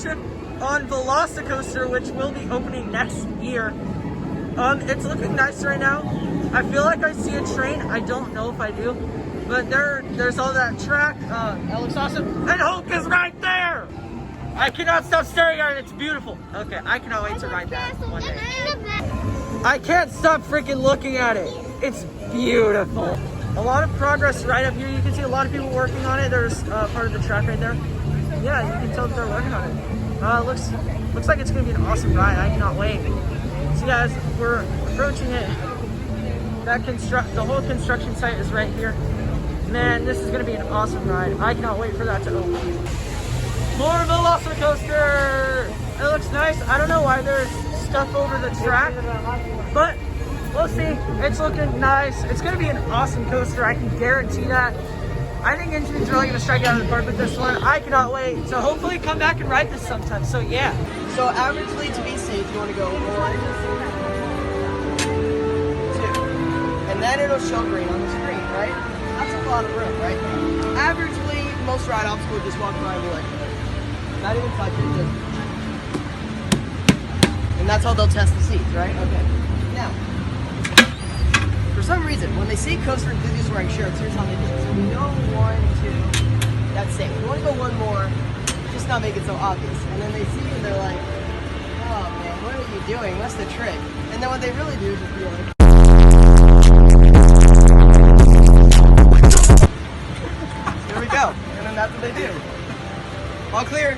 trip on Velocicoaster, which will be opening next year. It's looking nice right now. I feel like I see a train. I don't know if I do, but there's all that track. That looks awesome. And Hulk is right there. I cannot stop staring at it. It's beautiful. Okay, I cannot wait to ride that one day. I can't stop freaking looking at it. It's beautiful. A lot of progress right up here. You can see a lot of people working on it. There's part of the track right there. Yeah, you can tell that they're working on it. Looks like it's gonna be an awesome ride. I cannot wait. So guys, we're approaching it. The whole construction site is right here. Man, this is gonna be an awesome ride. I cannot wait for that to open. More Velocicoaster! It looks nice. I don't know why there's stuff over the track, but we'll see. It's looking nice. It's gonna be an awesome coaster. I can guarantee that. I think Intamin's really gonna strike out of the park with this one. I cannot wait. So hopefully come back and ride this sometime. So yeah. So averagely, to be safe, you want to go 1, 2, and then it'll show green on the screen, right? That's a lot of room, right? Averagely, most ride obstacles just walk by and be like, not even touch it, just. And that's how they'll test the seats, right? Okay. Now, for some reason, when they see coaster enthusiasts wearing shirts, here's how they do it. So we go 1, 2, that's safe. We want to go one more, just not make it so obvious. And then they see you and they're like, oh man, what are you doing? What's the trick? And then what they really do is just be like, here we go. And then that's what they do. All clear.